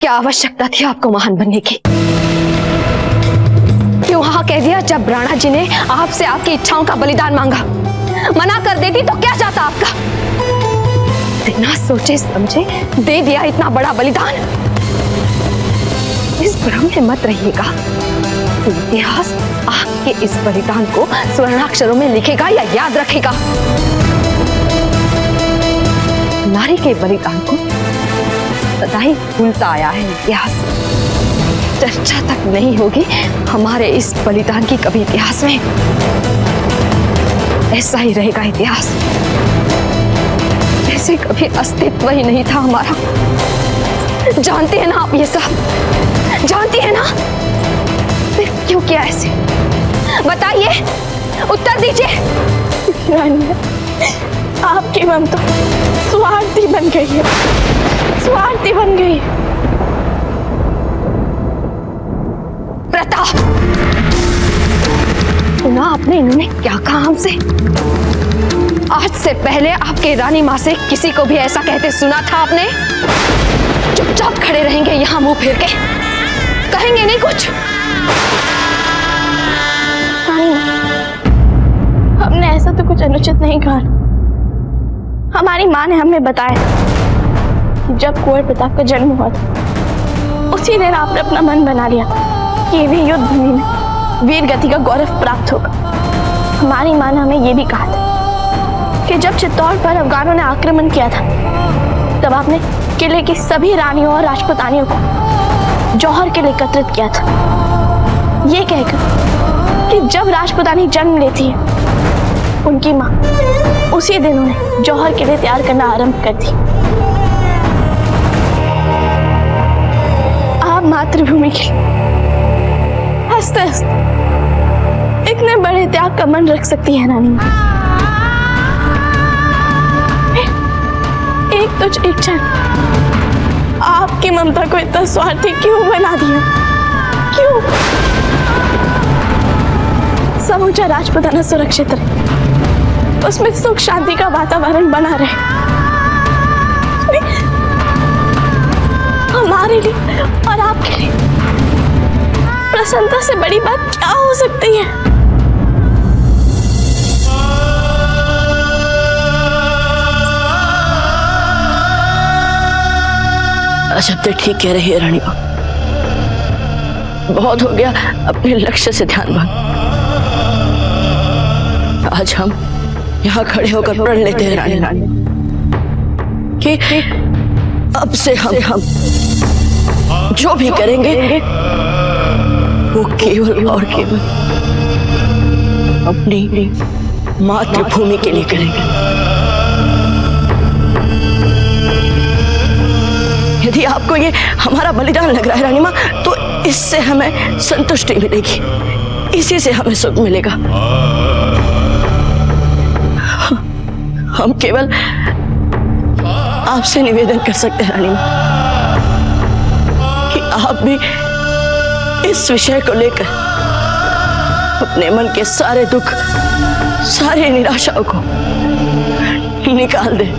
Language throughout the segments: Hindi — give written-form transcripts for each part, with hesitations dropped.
क्या आवश्यकता थी आपको महान बनने की? क्यों हाँ कह दिया जब राणा जी ने आपसे आपकी इच्छाओं का बलिदान मांगा? मना कर देती तो क्या जाता आपका? बिना सोचे समझे दे दिया इतना बड़ा बलिदान। इस भ्रम में मत रहिएगा। इतिहास आपके इस बलिदान को स्वर्णाक्षरों में लिखेगा या याद रखेगा? नारी के बलिदान को सदा ही भूलता आया है इतिहास। चर्चा तक नहीं होगी हमारे इस बलिदान की कभी इतिहास में। ऐसा ही रहेगा इतिहास, जैसे कभी अस्तित्व ही नहीं था हमारा। जानते हैं ना आप ये सब? जानती है ना? फिर क्यों किया ऐसे? बताइए, उत्तर दीजिए। रानी, आपकी ममता स्वार्थी बन गई है, स्वार्थी बन गई। प्रताप, सुना आपने इन्होंने क्या कहा हमसे? आज से पहले आपके रानी माँ से किसी को भी ऐसा कहते सुना था आपने? चुपचाप खड़े रहेंगे यहाँ मुंह फेर के, कहेंगे नहीं कुछ? रानी, हमने ऐसा तो कुछ अनुचित नहीं कहा। हमारी माँ ने हमें बताया कि जब कुंवर प्रताप का जन्म हुआ था उसी दिन आपने अपना मन बना लिया कि भी युद्ध भूमि में वीर गति का गौरव प्राप्त होगा। हमारी माँ ने हमें यह भी कहा था कि जब चित्तौड़ पर अफगानों ने आक्रमण किया था तब आपने किले की सभी रानियों और राजपूतानियों को जौहर के लिए एकत्रित किया था, ये कहकर कि जब राजपूतानी जन्म लेती है उनकी माँ उसी दिन उन्हें जौहर के लिए तैयार करना आरंभ कर दी। आप मातृभूमि के हंसते हंसते इतने बड़े त्याग का मन रख सकती है रानी। एक तुझ इच्छा आपकी ममता को इतना स्वार्थी क्यों बना दिया? क्यों? समूचा राजपूताना सुरक्षित रहे, उसमें सुख शांति का वातावरण बना रहे। हमारे लिए और आपके लिए प्रसन्नता से बड़ी बात क्या हो सकती है? अजब ठीक कह रही है रानी माँ। बहुत हो गया अपने लक्ष्य से ध्यान भंग। आज हम यहाँ खड़े होकर प्रण लेते हैं रानी कि अब से हम जो भी करेंगे वो केवल और केवल अपनी मातृभूमि के लिए करेंगे। यदि आपको ये हमारा बलिदान लग रहा है रानी माँ, तो इससे हमें संतुष्टि मिलेगी, इसी से हमें सुख मिलेगा। हम केवल आपसे निवेदन कर सकते हैं रानी माँ कि आप भी इस विषय को लेकर अपने मन के सारे दुख, सारी निराशाओं को निकाल दें।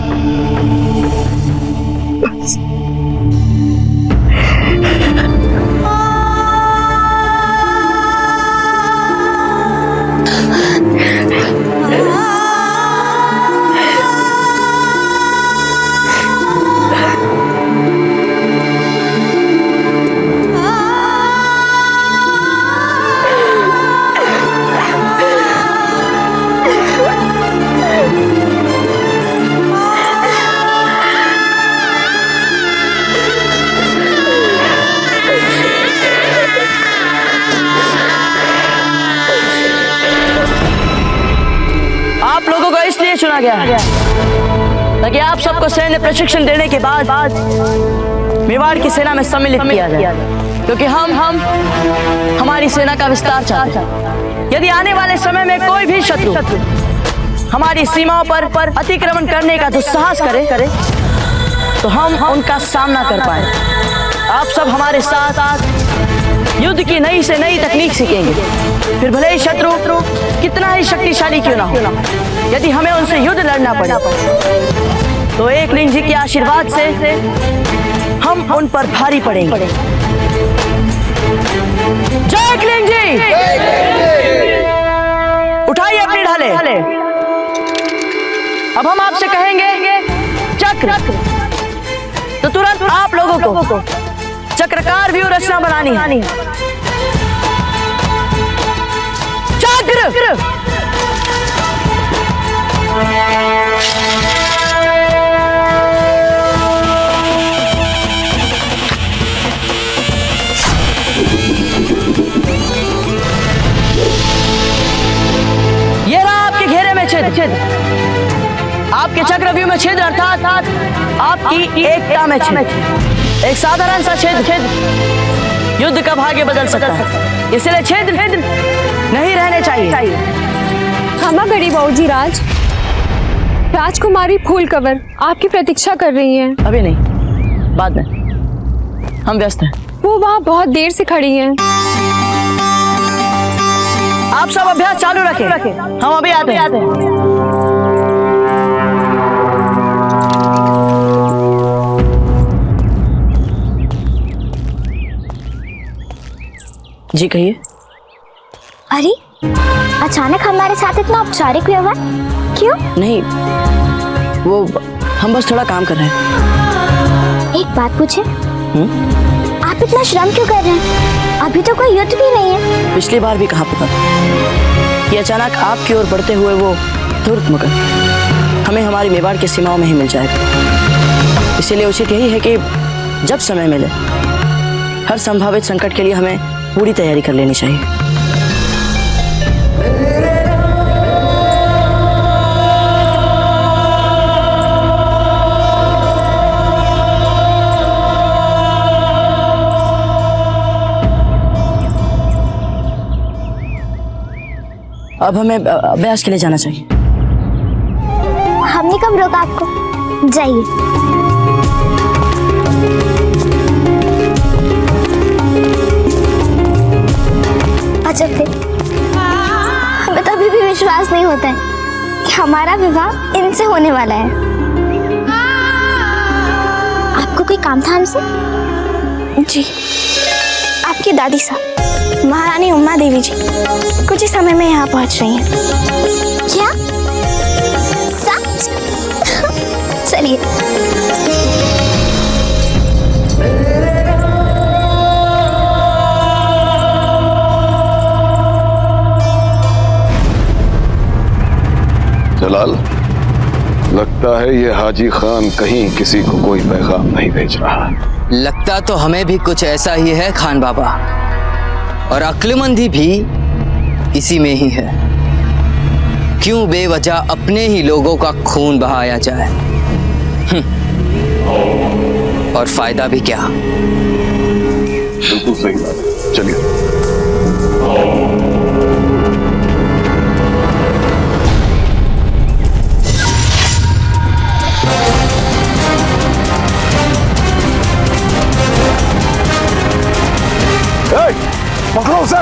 बस। इसलिए चुना गया है ताकि आप सबको सैन्य प्रशिक्षण देने के बाद मेवाड़ की सेना में सम्मिलित किया जाए, क्योंकि हम हमारी सेना का विस्तार चाहते हैं। यदि आने वाले समय में कोई भी शत्रु हमारी सीमाओं पर अतिक्रमण करने का दुस्साहस करे तो हम उनका सामना कर पाए। आप सब हमारे साथ युद्ध की नई से नई तकनीक सीखेंगे, फिर भले ही शत्रु कितना ही शक्तिशाली क्यों ना हो, यदि हमें उनसे युद्ध लड़ना पड़े तो एकलिंग जी के आशीर्वाद से हम उन पर भारी पड़ेंगे। जय क्लीन जी, उठाइए अपनी ढाले। अब हम आपसे कहेंगे चक्र, तो तुरंत आप लोगों को चक्रकार व्यू रचना बनानी है। चक्र, ये रहा आपके घेरे में छेद, आपके चक्रव्यूह में छेद अर्थात आपकी एकता में छेद। एक साधारण सा छेद युद्ध का भाग्य बदल सकता है, इसलिए छेद नहीं रहने चाहिए। क्षमा करिए बाबूजी। राजकुमारी फूल कवर आपकी प्रतीक्षा कर रही हैं। अभी नहीं, बाद में, हम व्यस्त हैं। वो वहाँ बहुत देर से खड़ी हैं। आप सब अभ्यास चालू रखें, हम अभी आते हैं। जी कहिए। अरे अचानक हमारे साथ इतना औपचारिक व्यवहार क्यों? नहीं, वो हम बस थोड़ा काम कर रहे हैं। एक बात पूछे, आप इतना श्रम क्यों कर रहे हैं? अभी तो कोई युद्ध भी नहीं है। पिछली बार भी कहा था कि अचानक आपकी ओर बढ़ते हुए वो धूर्त मगर हमें हमारी मेवाड़ की सीमाओं में ही मिल जाएगा। इसीलिए उचित यही है कि जब समय मिले हर संभावित संकट के लिए हमें पूरी तैयारी कर लेनी चाहिए। अब हमें अभ्यास के लिए जाना चाहिए। हमने कब रोका आपको? जाइए। अच्छा फिर हमें तो अभी भी विश्वास नहीं होता है कि हमारा विवाह इनसे होने वाला है। आपको कोई काम था हमसे? जी, आपकी दादी साहब महारानी उमा देवी जी कुछ ही समय में यहाँ पहुँच रही हैं। क्या सच? चलिए। जलाल, लगता है ये हाजी खान कहीं किसी को कोई पैगाम नहीं भेज रहा। लगता तो हमें भी कुछ ऐसा ही है खान बाबा, और अक्लमंदी भी इसी में ही है। क्यों बेवजह अपने ही लोगों का खून बहाया जाए, और फायदा भी क्या। बिल्कुल सही बात है, चलिए। पकड़ो उसे।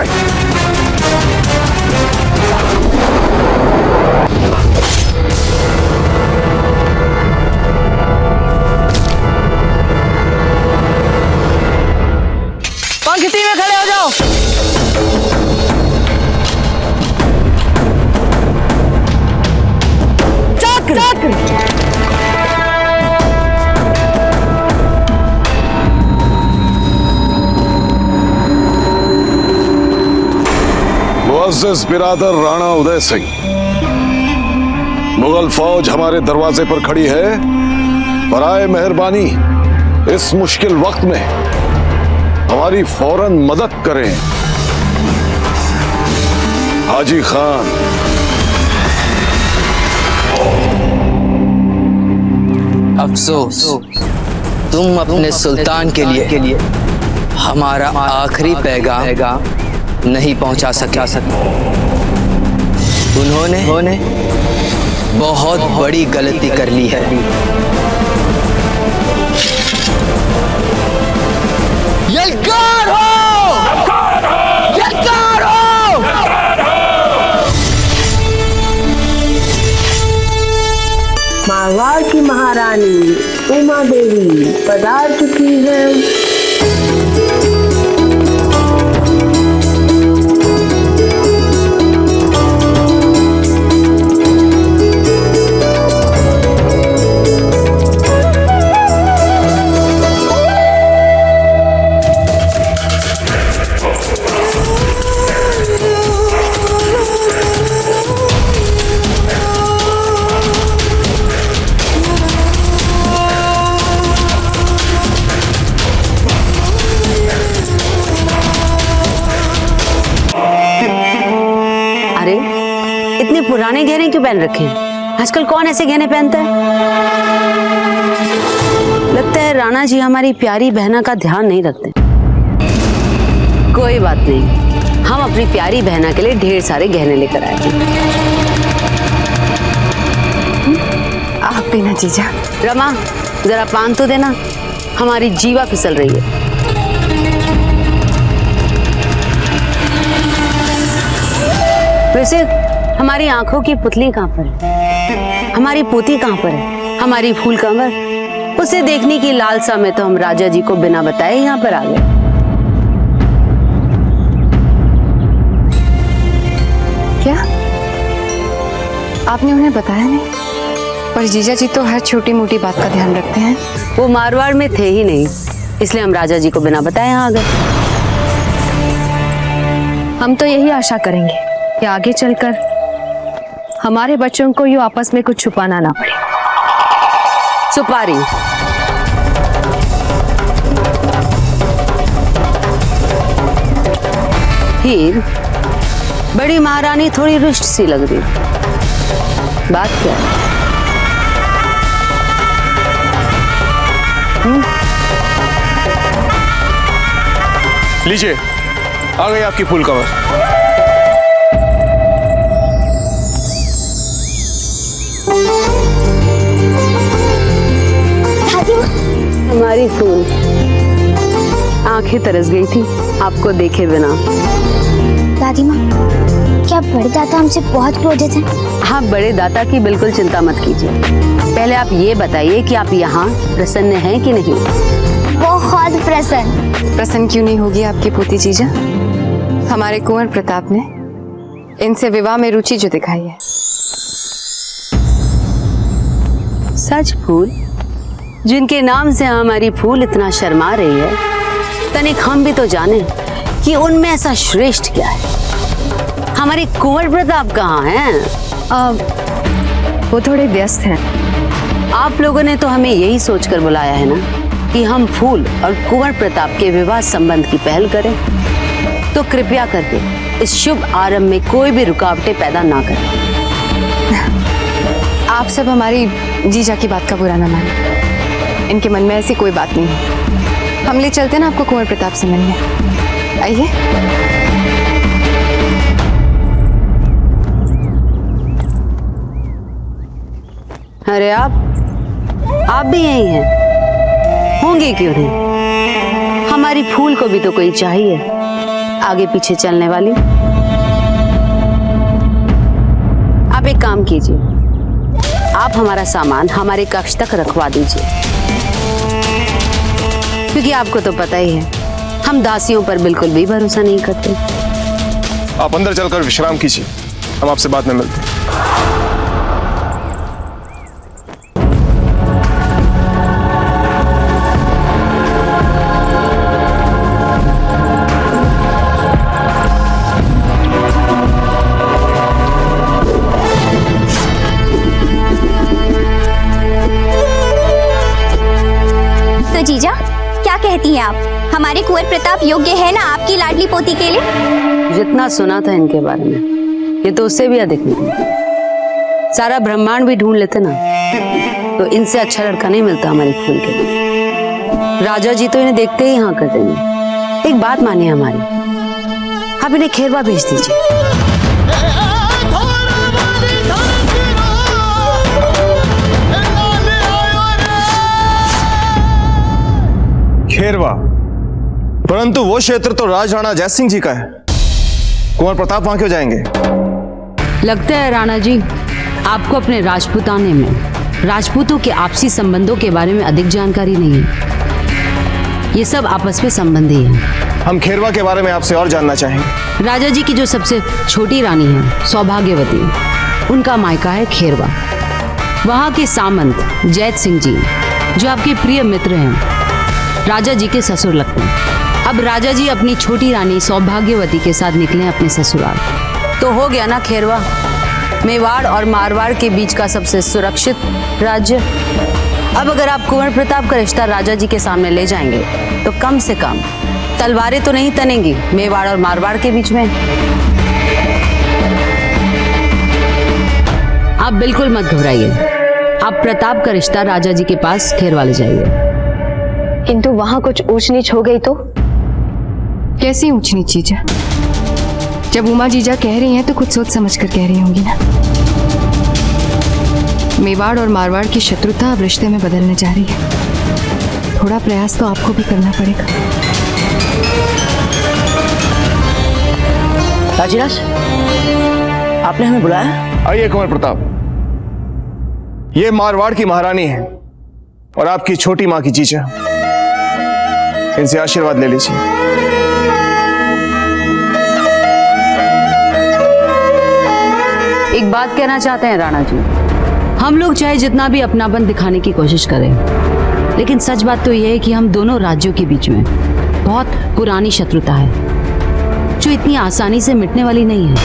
पंक्ति में खड़े हो जाओ। चक्र, मुअज़्ज़ज़ बिरादर राणा उदय सिंह, मुगल फौज हमारे दरवाजे पर खड़ी है। बराए मेहरबानी इस मुश्किल वक्त में हमारी फौरन मदद करें। हाजी खान, अफसोस तुम अपने सुल्तान के लिए हमारा आखिरी पैगाम नहीं पहुंचा सके। उन्होंने बहुत बड़ी गलती कर ली है। यलकार हो! यलकार हो! मारवाड़ की महारानी उमा देवी पधार चुकी अरे इतने पुराने गहने क्यों पहन रखे हैं? आजकल कौन ऐसे गहने पहनता है? लगता है राणा जी हमारी प्यारी बहना का ध्यान नहीं रखते। कोई बात नहीं, हम अपनी प्यारी बहना के लिए ढेर सारे गहने लेकर आए हैं। आप भी ना जीजा। रमा, जरा पान तो देना, हमारी जीवा फिसल रही है। वैसे हमारी आंखों की पुतली कहाँ पर है? हमारी पोती कहाँ पर है? हमारी फूल कंवर? उसे देखने की लालसा में तो हम राजा जी को बिना बताए यहाँ पर आ गए। क्या आपने उन्हें बताया नहीं? पर जीजा जी तो हर छोटी मोटी बात का ध्यान रखते हैं। वो मारवाड़ में थे ही नहीं, इसलिए हम राजा जी को बिना बताए यहाँ आ गए। हम तो यही आशा करेंगे कि आगे चलकर हमारे बच्चों को यूं आपस में कुछ छुपाना ना पड़े। सुपारी, हीर, बड़ी महारानी थोड़ी रुष्ट सी लग रही। बात क्या है? लीजिए, आ गई आपकी फूल कवर। हमारी फूल आंखें तरस गई थी आपको देखे बिना। दादी माँ, क्या बड़े दादा हमसे बहुत क्रोधित हैं? आप बड़े दाता की बिल्कुल चिंता मत कीजिए। पहले आप ये बताइए कि आप यहाँ प्रसन्न हैं कि नहीं? बहुत प्रसन्न। प्रसन्न क्यों नहीं होगी आपकी पोती जीजा? हमारे कुंवर प्रताप ने इनसे विवाह में रुचि जो दिखाई है। सच फूल, जिनके नाम से हमारी फूल इतना शर्मा रही है, तनिक हम भी तो जाने कि उनमें ऐसा श्रेष्ठ क्या है। हमारे कुंवर प्रताप कहाँ हैं? वो थोड़े व्यस्त हैं। आप लोगों ने तो हमें यही सोचकर बुलाया है ना कि हम फूल और कुंवर प्रताप के विवाह संबंध की पहल करें। तो कृपया करके इस शुभ आरंभ में कोई भी रुकावटें पैदा ना करें। आप सब हमारी जीजा की बात का बुरा ना माने। इनके मन में ऐसी कोई बात नहीं है। हम ले चलते हैं ना आपको कुंवर प्रताप से मिलने। आइए। अरे आप भी यही हैं? होंगे क्यों नहीं? हमारी फूल को भी तो कोई चाहिए आगे पीछे चलने वाली। आप एक काम कीजिए, आप हमारा सामान हमारे कक्ष तक रखवा दीजिए, क्योंकि आपको तो पता ही है हम दासियों पर बिल्कुल भी भरोसा नहीं करते। आप अंदर चलकर विश्राम कीजिए, हम आपसे बाद में मिलते हैं। तो जीजा, क्या कहती हैं आप? हमारे कुंवर प्रताप योग्य है ना आपकी लाडली पोती के लिए? जितना सुना था इनके बारे में, ये तो उससे भी अधिक नहीं। सारा ब्रह्मांड भी ढूंढ लेते ना तो इनसे अच्छा लड़का नहीं मिलता हमारी फूल के लिए। राजा जी तो इन्हें देखते ही हाँ कर देंगे। एक बात मानिए हमारी, आप इन्हें खेरवा भेज दीजिए। खेरवा? परंतु वो क्षेत्र तो राजराणा जयसिंह जी का है। कुंवर प्रताप वहां क्यों जाएंगे? लगता है राणा जी आपको अपने राजपूताने में राजपूतों के आपसी संबंधों के बारे में अधिक जानकारी नहीं है। ये सब आपस में संबंधी हैं। हम खेरवा के बारे में आपसे और जानना चाहेंगे। राजा जी की जो सबसे छोटी रानी है सौभाग्यवती, उनका मायका है खेरवा। वहाँ के सामंत जैत सिंह जी, जो आपके प्रिय मित्र हैं, राजा जी के ससुर लगते हैं। अब राजा जी अपनी छोटी रानी सौभाग्यवती के साथ निकले अपने ससुराल। तो हो गया ना खेरवा, मेवाड़ और मारवाड़ के बीच का सबसे सुरक्षित राज्य। अब अगर आप कुंवर प्रताप का रिश्ता राजा जी के सामने ले जाएंगे तो कम से कम तलवारें तो नहीं तनेंगी मेवाड़ और मारवाड़ के बीच में। आप बिल्कुल मत घबराइए, आप प्रताप का रिश्ता राजा जी के पास खेरवा ले जाइए। किंतु वहां कुछ ऊंच नीच हो गई तो? कैसी ऊंच नीच जीजा? जब उमा जीजा कह रही हैं तो कुछ सोच समझ कर कह रही होंगी ना। मेवाड़ और मारवाड़ की शत्रुता अब रिश्ते में बदलने जा रही है। थोड़ा प्रयास तो आपको भी करना पड़ेगा। राजीराज, आपने हमें बुलाया? आइए कुंवर प्रताप, ये मारवाड़ की महारानी है और आपकी छोटी माँ की जीजा। इनसे आशीर्वाद ले लीजिए। एक बात कहना चाहते हैं राणा जी, हम लोग चाहे जितना भी अपनापन दिखाने की कोशिश करें, लेकिन सच बात तो यह है कि हम दोनों राज्यों के बीच में बहुत पुरानी शत्रुता है, जो इतनी आसानी से मिटने वाली नहीं है।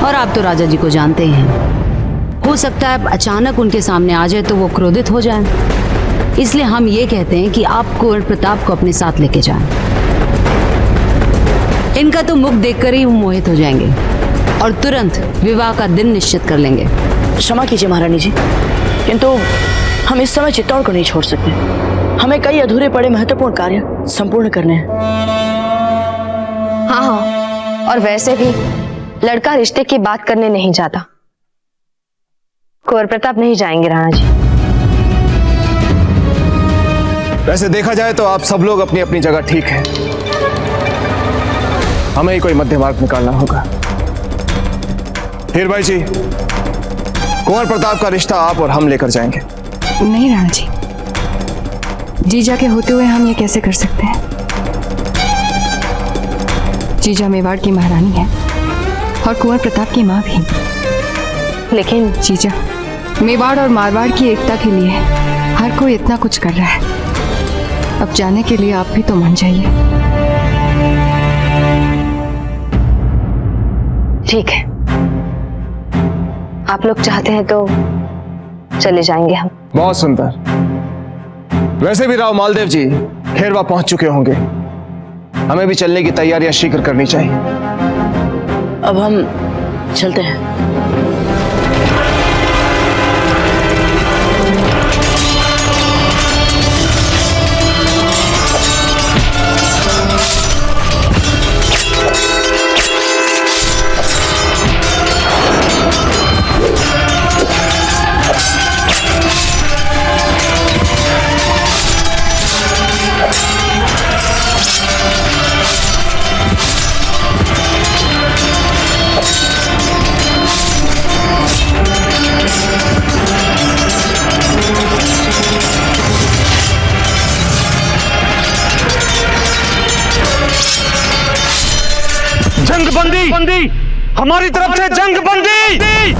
और आप तो राजा जी को जानते ही हैं, हो सकता है अचानक उनके सामने आ जाए तो वो क्रोधित हो जाएं। इसलिए हम ये कहते हैं कि आप कुंवर प्रताप को अपने साथ लेके जाएं। इनका तो मुख देखकर ही वो मोहित हो जाएंगे और तुरंत विवाह का दिन निश्चित कर लेंगे। क्षमा कीजिए महारानी जी, किंतु हम इस समय चित्तौड़ को नहीं छोड़ सकते। हमें कई अधूरे पड़े महत्वपूर्ण कार्य संपूर्ण करने हैं। हाँ हाँ, और वैसे भी लड़का रिश्ते की बात करने नहीं जाता। कुंवर प्रताप नहीं जाएंगे राणा जी। वैसे देखा जाए तो आप सब लोग अपनी अपनी जगह ठीक हैं। हमें ही कोई मध्य मार्ग निकालना होगा। हीर भाई जी, कुंवर प्रताप का रिश्ता आप और हम लेकर जाएंगे। नहीं राणा जी, जीजा के होते हुए हम ये कैसे कर सकते हैं? जीजा मेवाड़ की महारानी है और कुंवर प्रताप की माँ भी। लेकिन जीजा, मेवाड़ और मारवाड़ की एकता के लिए हर कोई इतना कुछ कर रहा है। अब जाने के लिए आप भी तो मान जाइए। ठीक है, आप लोग चाहते हैं तो चले जाएंगे हम। बहुत सुंदर। वैसे भी राव मालदेव जी खेरवा पहुंच चुके होंगे। हमें भी चलने की तैयारियां शीघ्र करनी चाहिए। अब हम चलते हैं। बंदी, हमारी तरफ से जंग बंदी।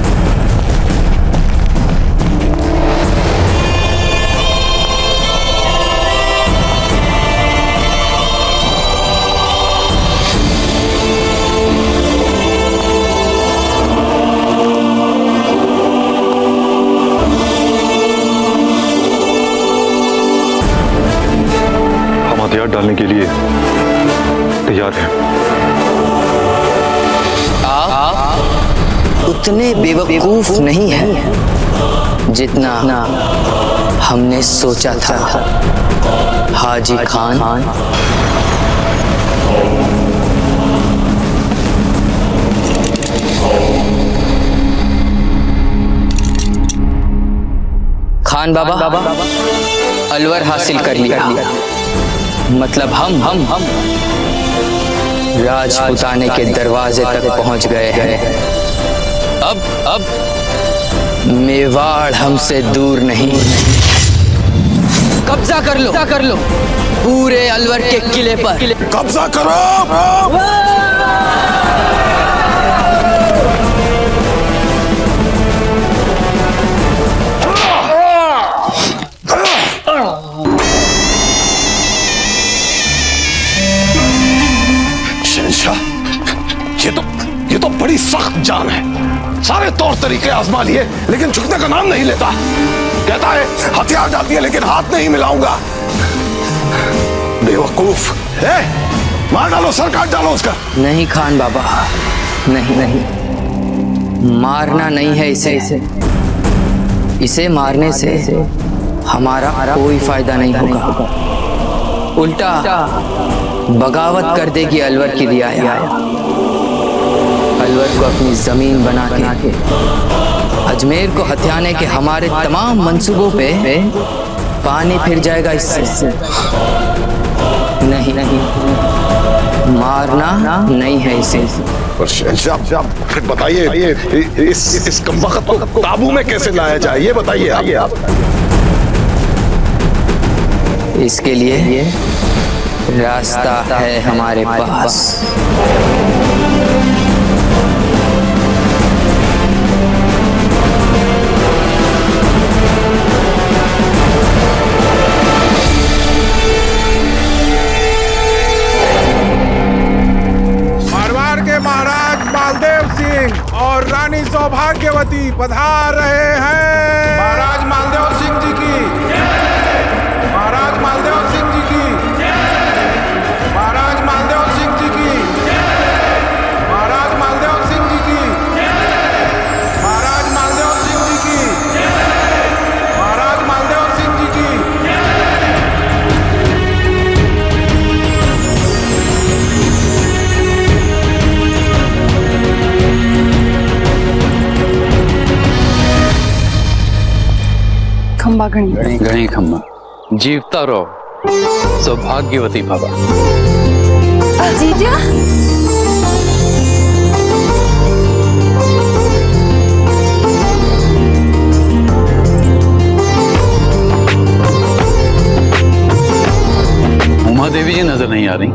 हम हथियार डालने के लिए तैयार हैं। उतने बेवकूफ नहीं है जितना हमने सोचा था। हाजी खान, खान बाबा अलवर हासिल कर लिया। मतलब हम राजपुताने के दरवाजे तक पहुंच गए हैं। अब मेवाड़ हमसे दूर नहीं। कब्जा कर लो पूरे अलवर के किले पर। कब्जा करो। शहंशाह, ये तो बड़ी सख्त जान है। सारे तौर तरीके आजमा लिए लेकिन झुकने का नाम नहीं लेता। कहता है हथियार डालती है लेकिन हाथ नहीं मिलाऊंगा। बेवकूफ है, मार डालो, सर काट डालो उसका। नहीं खान बाबा, नहीं, मारना नहीं है इसे मारने से हमारा कोई फायदा नहीं होगा, उल्टा बगावत कर देगी अलवर की रियाया। अलवर को अपनी जमीन बना के अजमेर को हथियाने के हमारे तमाम मंसूबों पे पानी फिर जाएगा इससे। नहीं, मारना नहीं है इसे। पर शहंशाह, फिर बताइए इस कमबख्त को काबू में कैसे लाया जाए, ये बताइए आप। इसके लिए रास्ता है हमारे पास। मारवाड़ के महाराज मालदेव सिंह और रानी सौभाग्यवती पधार रहे हैं। महाराज मालदेव सिंह जी की, महाराज मालदेव सिंह जी की, महाराज मालदेव सिंह जी की, महाराज मालदेव सिंह जी की, महाराज मालदेव सिंह जी की, महाराज मालदेव सिंह जी की। खंबा घनी घनी खंबा, जीवता रहो, सौभाग्यवती भवा। जीजा, उमा देवी जी नजर नहीं आ रही।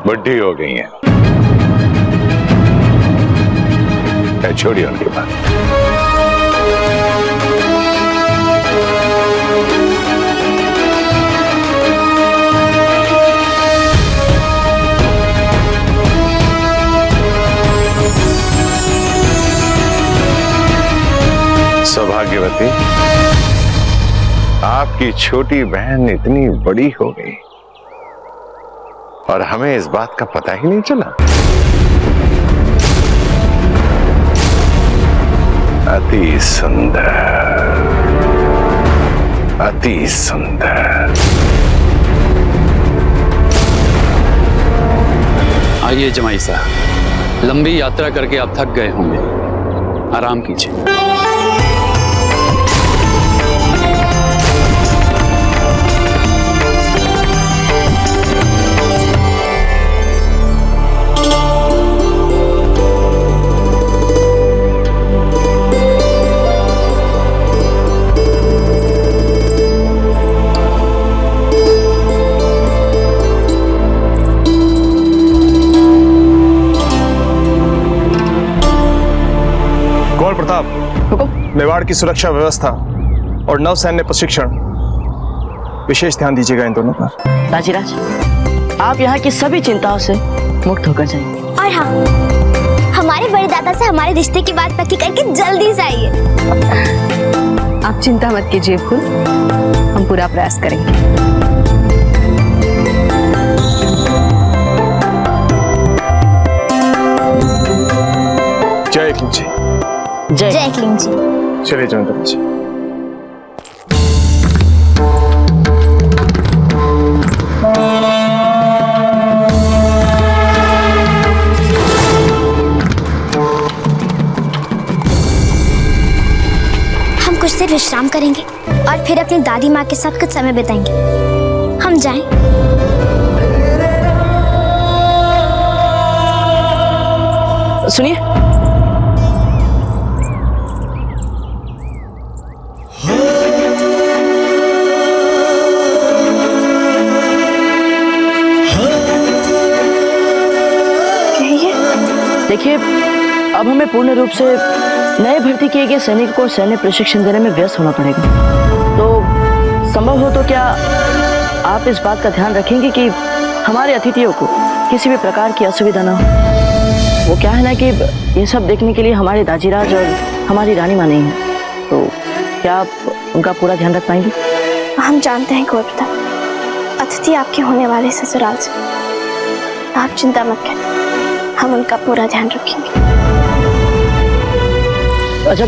बड्ढी हो गई हैं। छोड़िए उनके बात। सौभाग्यवती, आपकी छोटी बहन इतनी बड़ी हो गई और हमें इस बात का पता ही नहीं चला। अति सुंदर, अति सुंदर। आइए जमाई साहब, लंबी यात्रा करके आप थक गए होंगे, आराम कीजिए। मेवाड़ की सुरक्षा व्यवस्था और नौसैन्य प्रशिक्षण विशेष ध्यान दीजिएगा इन दोनों पर। राजीराज, आप यहाँ की सभी चिंताओं से मुक्त होकर जाइए। और हाँ, हमारे बड़े दादा से हमारे रिश्ते की बात पक्की करके जल्दी से आइए। आप चिंता मत कीजिए फूल, हम पूरा प्रयास करेंगे। जय एकलिंग जी। जय एकलिंग जी। चलिए जयंत जी। हम कुछ देर विश्राम करेंगे और फिर अपनी दादी माँ के साथ कुछ समय बिताएंगे। हम जाएं? सुनिए, देखिए, अब हमें पूर्ण रूप से नए भर्ती किए गए सैनिक को सैन्य प्रशिक्षण देने में व्यस्त होना पड़ेगा। तो संभव हो तो क्या आप इस बात का ध्यान रखेंगे कि हमारे अतिथियों को किसी भी प्रकार की असुविधा ना हो। वो क्या है ना कि ये सब देखने के लिए हमारे दाजीराज और हमारी रानी माँ नहीं है, तो क्या आप उनका पूरा ध्यान रख पाएंगे? हम जानते हैं कुंवर प्रताप, अतिथि आपके होने वाले ससुराल से, आप चिंता मत करें, हम उनका पूरा ध्यान रखेंगे। अच्छा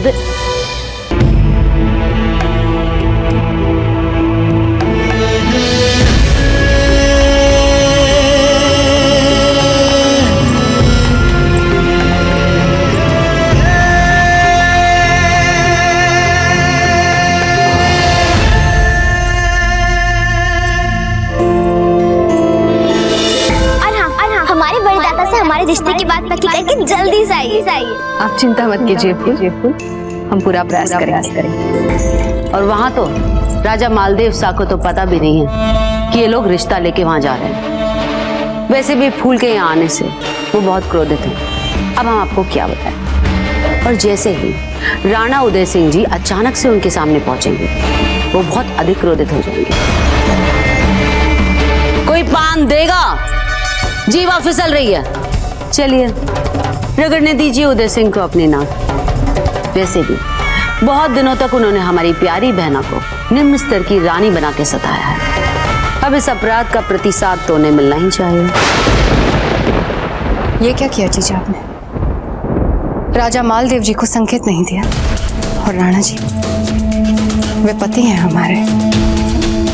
हमारे बड़े दादा से हमारे रिश्ते की बात पक्की करके जल्दी से आइए। आप चिंता मत कीजिए फूल, हम पूरा प्रयास करेंगे। और वहाँ तो राजा मालदेव शाह को तो पता भी नहीं है कि ये लोग रिश्ता लेके वहाँ जा रहे हैं। वैसे भी फूल के यहाँ आने से वो बहुत क्रोधित हैं। अब हम आपको क्या बताएं। और जैसे ही राणा उदय सिंह जी अचानक से उनके सामने पहुंचेंगे, वो बहुत अधिक क्रोधित हो जाएंगे। कोई पान देगा? जीवा फिसल रही है, चलिए रगड़ने दीजिए उदय सिंह को अपनी नाक। वैसे भी बहुत दिनों तक उन्होंने हमारी प्यारी बहना को निम्न स्तर की रानी बना के सताया है। अब इस अपराध का प्रतिसाद तो उन्हें मिलना ही चाहिए। ये क्या किया जीजा आपने? राजा मालदेव जी को संकेत नहीं दिया। और राणा जी, वे पति हैं हमारे,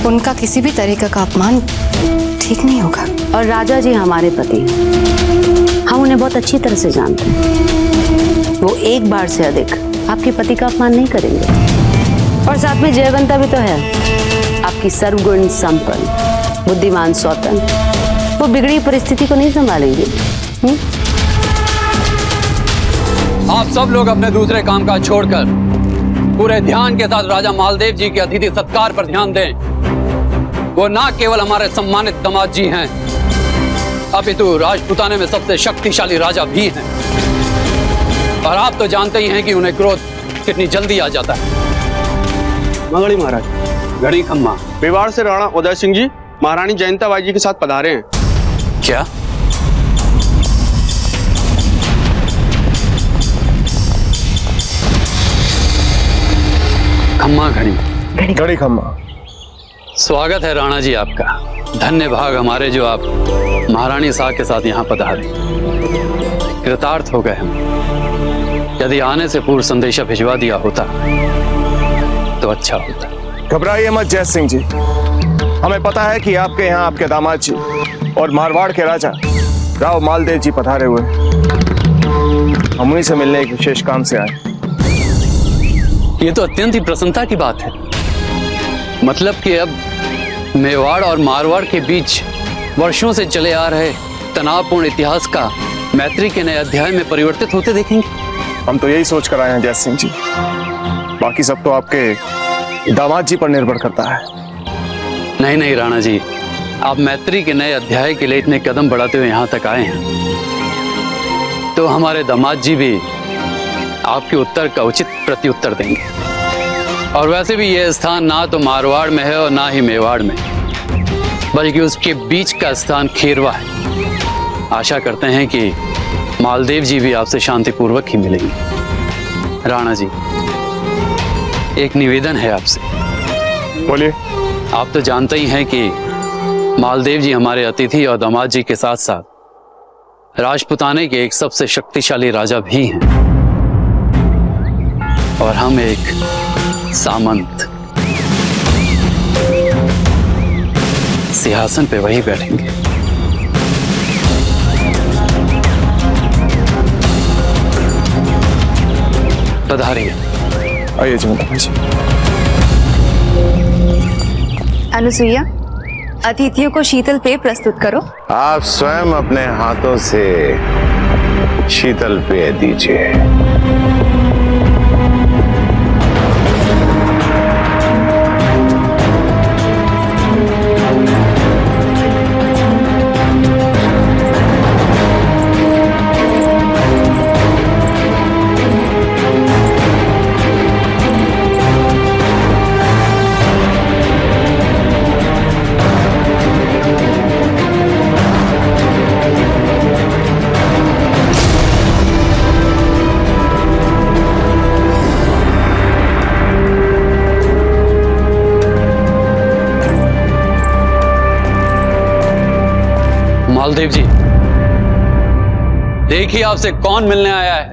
उनका किसी भी तरीके का अपमान ठीक नहीं होगा। और राजा जी हमारे पति हैं, हम उन्हें बहुत अच्छी तरह से जानते हैं। वो एक बार से अधिक आपके पति का अपमान नहीं करेंगे। और साथ में जयवंता भी तो है, आपकी सर्वगुण संपन्न बुद्धिमान सौतन, वो बिगड़ी परिस्थिति को नहीं संभालेंगे। आप सब लोग अपने दूसरे काम काज छोड़कर पूरे ध्यान के साथ राजा मालदेव जी के अतिथि सत्कार पर ध्यान दें। वो ना केवल हमारे सम्मानित दामाद जी हैं, अपितु राजपूताने में सबसे शक्तिशाली राजा भी हैं। और आप तो जानते ही हैं कि उन्हें क्रोध कितनी जल्दी आ जाता है। मंगली महाराज। घड़ी खम्मा। मेवाड़ से राणा उदय सिंह जी महारानी जयंता बाई जी के साथ पधारे हैं। क्या? खम्मा घड़ी खम्मा। स्वागत है राणा जी आपका। धन्य भाग हमारे जो आप महारानी शाह के साथ यहाँ पधारे। कृतार्थ हो गए हम। यदि आने से पूर्व संदेशा भिजवा दिया होता तो अच्छा होता। घबराइए मत जय सिंह जी, हमें पता है कि आपके यहाँ आपके दामाद जी और मारवाड़ के राजा राव मालदेव जी पधारे हुए। हम उन्हीं से मिलने एक विशेष काम से आए। ये तो अत्यंत ही प्रसन्नता की बात है। मतलब कि अब मेवाड़ और मारवाड़ के बीच वर्षों से चले आ रहे तनावपूर्ण इतिहास का मैत्री के नए अध्याय में परिवर्तित होते देखेंगे। हम तो यही सोच कर आए हैं जय सिंह जी, बाकी सब तो आपके दामाद जी पर निर्भर करता है। नहीं नहीं राणा जी, आप मैत्री के नए अध्याय के लिए इतने कदम बढ़ाते हुए यहाँ तक आए हैं, तो हमारे दामाद जी भी आपके उत्तर का उचित प्रत्युत्तर देंगे। और वैसे भी यह स्थान ना तो मारवाड़ में है और ना ही मेवाड़ में, बल्कि उसके बीच का स्थान खेरवा है। आशा करते हैं कि मालदेव जी भी आपसे शांतिपूर्वक ही मिलेंगे। राणा जी, एक निवेदन है आपसे। बोलिए। आप तो जानते ही हैं कि मालदेव जी हमारे अतिथि और दामाद जी के साथ साथ राजपूताने के एक सबसे शक्तिशाली राजा भी हैं, और हम एक सामंत। सिंहासन पे वही बैठेंगे। पधारिए। आइए जयवंता भाई जी। अनुसुईया, अतिथियों को शीतल पेय प्रस्तुत करो। आप स्वयं अपने हाथों से शीतल पेय दीजिए। मालदेव जी, देखिए आपसे कौन मिलने आया है।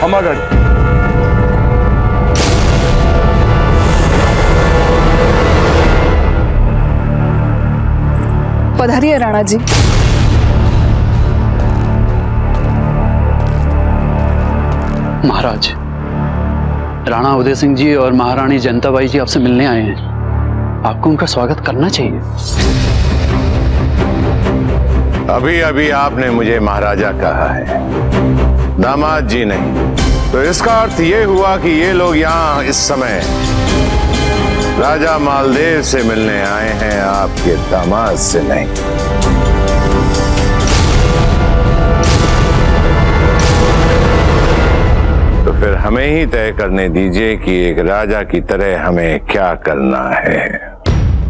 हमारा पधारिए राणा जी। महाराज, राणा उदय सिंह जी और महारानी जयंताबाई जी आपसे मिलने आए हैं। आपको उनका स्वागत करना चाहिए। अभी अभी आपने मुझे महाराजा कहा है, दामाद जी नहीं। तो इसका अर्थ ये हुआ कि ये लोग यहाँ इस समय राजा मालदेव से मिलने आए हैं, आपके दामाद से नहीं। तो फिर हमें ही तय करने दीजिए कि एक राजा की तरह हमें क्या करना है।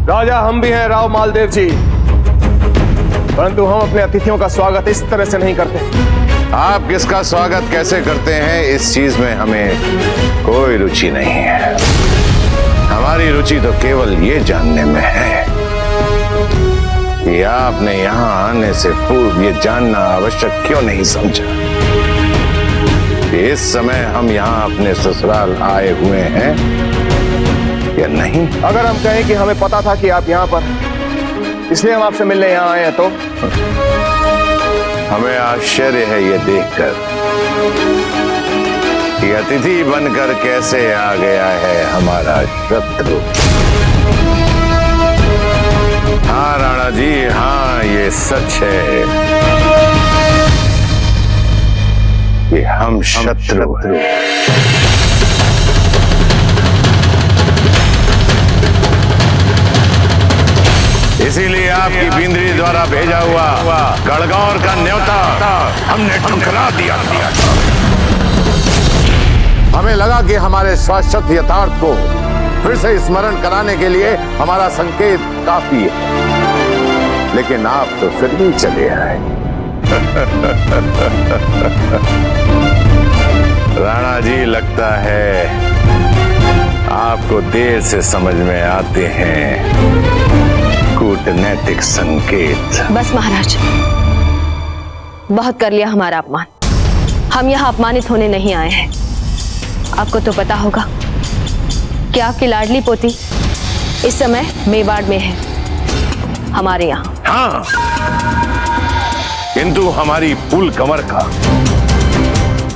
राजा हम भी हैं राव मालदेव जी, परंतु हम अपने अतिथियों का स्वागत इस तरह से नहीं करते। आप किसका स्वागत कैसे करते हैं इस चीज में हमें कोई रुचि नहीं है। हमारी रुचि तो केवल ये जानने में है कि आपने यहाँ आने से पूर्व ये जानना आवश्यक क्यों नहीं समझा कि इस समय हम यहाँ अपने ससुराल आए हुए हैं या नहीं। अगर हम कहें कि हमें पता था कि आप यहाँ पर, इसलिए हम आपसे मिलने यहाँ आए हैं, तो हमें आश्चर्य है ये देखकर कि अतिथि बनकर कैसे आ गया है हमारा शत्रु। हाँ राणा जी, हाँ ये सच है कि हम शत्रु हैं। इसीलिए आपकी बिंद्री द्वारा भेजा हुआ गढ़गौर का न्योता हमने ठुकरा दिया। हमें लगा कि हमारे शाश्वत यथार्थ को फिर से स्मरण कराने के लिए हमारा संकेत काफी है, लेकिन आप तो फिर भी चले आए। राणा जी, लगता है आपको देर से समझ में आते हैं कूटनैतिक संकेत। बस महाराज, बहुत कर लिया हमारा अपमान। हम यहाँ अपमानित होने नहीं आए हैं। आपको तो पता होगा कि आपकी लाडली पोती इस समय मेवाड़ में है, हमारे यहाँ। हाँ, किंतु हमारी फूल कंवर का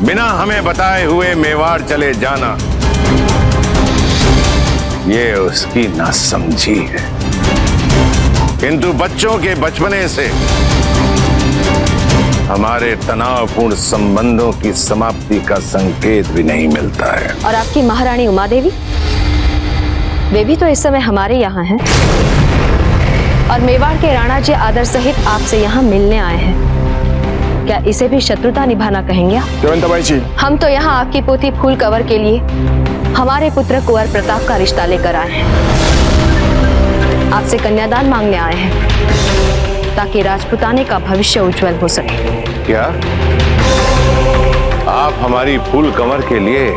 बिना हमें बताए हुए मेवाड़ चले जाना, ये उसकी नासमझी है। किंतु बच्चों के बचपने से हमारे तनावपूर्ण संबंधों की समाप्ति का संकेत भी नहीं मिलता है। और आपकी महारानी उमा देवी, वे भी तो इस समय हमारे यहाँ हैं। और मेवाड़ के राणा जी आदर सहित आपसे यहाँ मिलने आए हैं। क्या इसे भी शत्रुता निभाना कहेंगे आप? जयंताबाई जी, हम तो यहाँ आपकी पोती फूल कंवर के लिए हमारे पुत्र कुंवर प्रताप का रिश्ता लेकर आए हैं। आपसे कन्यादान मांगने आए हैं ताकि राजपुताने का भविष्य उज्जवल हो सके। क्या आप हमारी फूल कंवर के लिए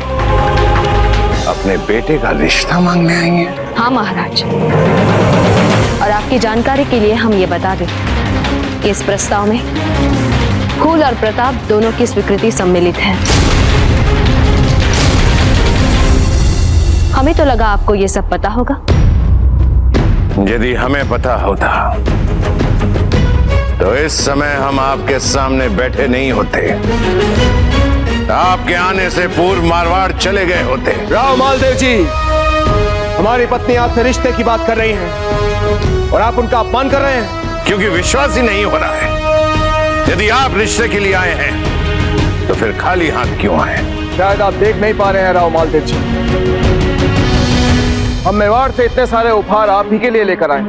अपने बेटे का रिश्ता मांगने आई हैं? हाँ महाराज, और आपकी जानकारी के लिए हम ये बता दें कि इस प्रस्ताव में फूल और प्रताप दोनों की स्वीकृति सम्मिलित है। हमें तो लगा आपको ये सब पता होगा। यदि हमें पता होता तो इस समय हम आपके सामने बैठे नहीं होते, आपके आने से पूर्व मारवाड़ चले गए होते। राव मालदेव जी, हमारी पत्नी आपसे रिश्ते की बात कर रही हैं और आप उनका अपमान कर रहे हैं। क्योंकि विश्वास ही नहीं हो रहा है। यदि आप रिश्ते के लिए आए हैं तो फिर खाली हाथ क्यों आए? शायद आप देख नहीं पा रहे हैं राव मालदेव जी, हम मेवाड़ से इतने सारे उपहार आप ही के लिए लेकर आए।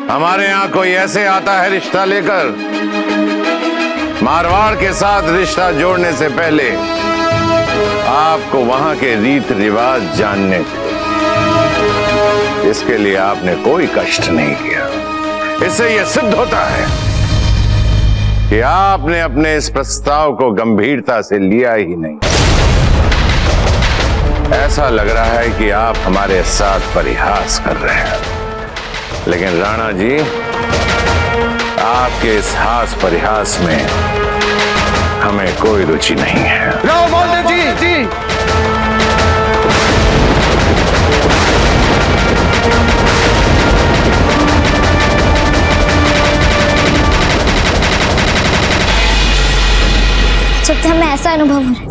हमारे यहाँ कोई ऐसे आता है रिश्ता लेकर? मारवाड़ के साथ रिश्ता जोड़ने से पहले आपको वहां के रीत रिवाज जानने थे। इसके लिए आपने कोई कष्ट नहीं किया। इससे यह सिद्ध होता है कि आपने अपने इस प्रस्ताव को गंभीरता से लिया ही नहीं। ऐसा लग रहा है कि आप हमारे साथ परिहास कर रहे हैं, लेकिन राणा जी, आपके इस हास परिहास में हमें कोई रुचि नहीं है। राव मालदेव जी। जब हमें ऐसा अनुभव हो रहा है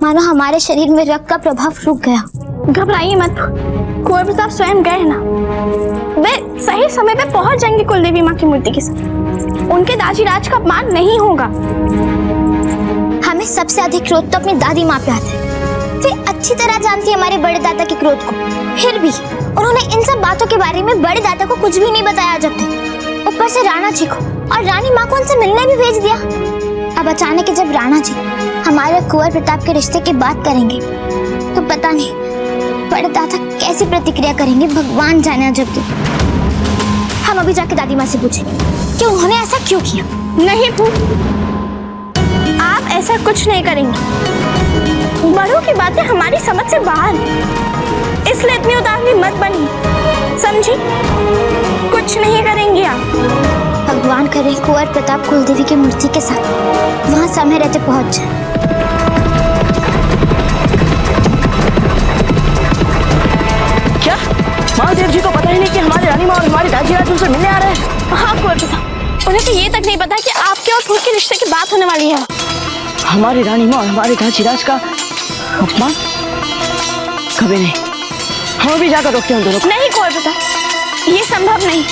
मानो हमारे शरीर में रक्त का प्रभाव रुक गया। घबराइए मत, कुंवर प्रताप स्वयं गए ना, वे सही समय पे पहुंच जाएंगे कुलदेवी माँ की मूर्ति के साथ। उनके दाजी राज का अपमान नहीं होगा। हमें सबसे अधिक क्रोध तो अपनी दादी माँ पे आता है। वे अच्छी तरह जानती है हमारे बड़े दादा के क्रोध को, फिर भी उन्होंने इन सब बातों के बारे में बड़े दादा को कुछ भी नहीं बताया जब तक। ऊपर से राणा जी को और रानी माँ को उनसे मिलने भी भेज दिया। अब अचानक जब राणा जी हमारे कुंवर प्रताप के रिश्ते की बात करेंगे तो पता नहीं बड़े दादा कैसी प्रतिक्रिया करेंगे, भगवान जाने। जब तो हम अभी जाके दादी माँ से पूछेंगे कि उन्होंने ऐसा क्यों किया। नहीं आप ऐसा कुछ नहीं करेंगे। बड़ों की बातें हमारी समझ से बाहर, इसलिए इतनी उतावली मत बनी, समझी? कुछ नहीं करेंगे आप। भगवान करे कुंवर प्रताप कुलदेवी की मूर्ति के साथ वहाँ समय रहते पहुँच जाए। क्या महादेव जी को पता ही नहीं कि हमारे रानी माँ और हमारे दाजी राज उनसे मिलने आ रहे हैं? हाँ कुंवर प्रताप, उन्हें तो ये तक नहीं पता कि आपके और फूल के रिश्ते की बात होने वाली है। हमारी रानी माँ और हमारे दाजी राज का अपमान? कभी नहीं। हम भी जाकर रोकते हैं दोनों को। नहीं कुंवर प्रताप, ये संभव नहीं।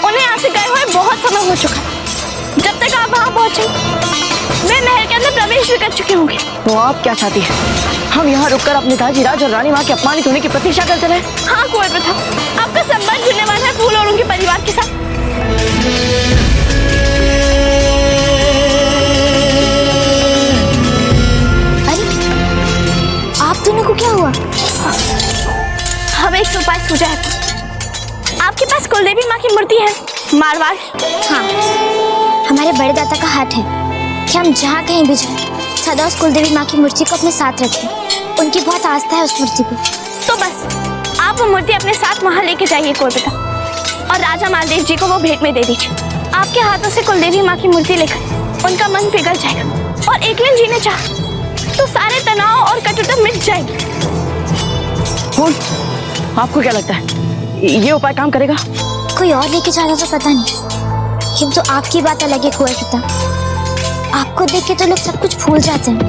उन्हें यहाँ से गए हुए बहुत समय हो चुका है। जब तक आप वहाँ पहुँचे वे महल के अंदर प्रवेश भी कर चुके होंगे। तो आप क्या चाहती हैं? हम यहाँ रुककर अपने दाजी राज और रानी माँ के अपमानित होने की प्रतीक्षा करते रहे? हाँ कुंवर प्रताप, आपका संबंध जुड़ने वाला है फूल और उनके परिवार के साथ। अरे आप दोनों को क्या हुआ? हमें एक उपाय सूझा है। आपके पास कुलदेवी माँ की मूर्ति है मारवाड़? हाँ, हमारे बड़े दादा का हाथ है कि हम जहाँ कहीं भी जाएं सदा उस कुलदेवी माँ की मूर्ति को अपने साथ रखें। उनकी बहुत आस्था है उस मूर्ति को। तो बस आप वो मूर्ति अपने साथ वहाँ लेके जाइए कुंवर प्रताप, और राजा मालदेव जी को वो भेंट में दे दीजिए। आपके हाथों से कुलदेवी माँ की मूर्ति लेकर उनका मन पिघल जाएगा और एक दिन जीने चाह तो सारे तनाव और कटुता मिट जाएगी। आपको क्या लगता है ये उपाय काम करेगा? कोई और लेके जाता तो पता नहीं, किंतु आपकी बात अलग है कुंवर प्रताप। आपको देख के तो लोग सब कुछ भूल जाते हैं।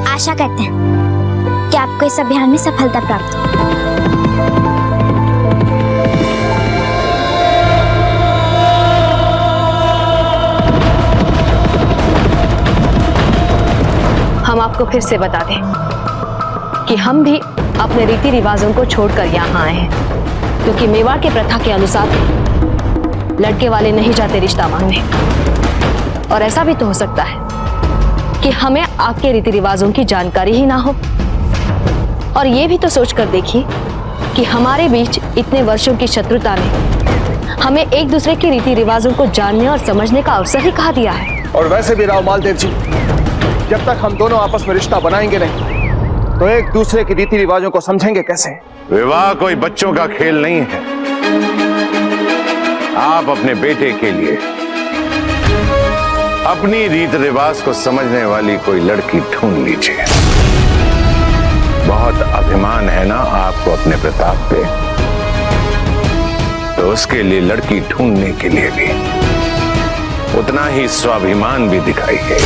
आशा करते हैं कि आपको इस अभियान में सफलता प्राप्त हो। हम आपको फिर से बता दें कि हम भी अपने रीति रिवाजों को छोड़कर यहाँ आए हैं, क्योंकि मेवाड़ के प्रथा के अनुसार लड़के वाले नहीं जाते रिश्ता मांगने। और ऐसा भी तो हो सकता है कि हमें आपके रीति रिवाजों की जानकारी ही ना हो। और ये भी तो सोच कर देखिए कि हमारे बीच इतने वर्षों की शत्रुता ने हमें एक दूसरे के रीति रिवाजों को जानने और समझने का अवसर ही कहा दिया है। और वैसे भी राव मालदेव जी, जब तक हम दोनों आपस में रिश्ता बनाएंगे नहीं तो एक दूसरे की रीति रिवाजों को समझेंगे कैसे? विवाह कोई बच्चों का खेल नहीं है। आप अपने बेटे के लिए अपनी रीत रिवाज को समझने वाली कोई लड़की ढूंढ लीजिए। बहुत अभिमान है ना आपको अपने प्रताप पे, तो उसके लिए लड़की ढूंढने के लिए भी उतना ही स्वाभिमान भी दिखाइए।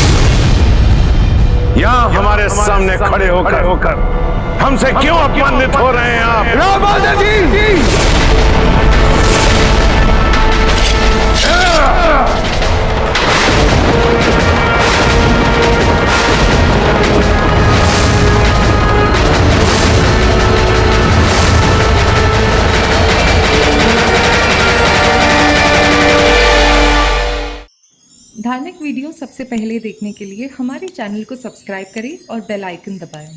यहाँ हमारे सामने खड़े होकर हमसे क्यों अपमानित हो रहे हैं आप? राव मालदेव जी! धार्मिक वीडियो सबसे पहले देखने के लिए हमारे चैनल को सब्सक्राइब करें और बेल आइकन दबाएं।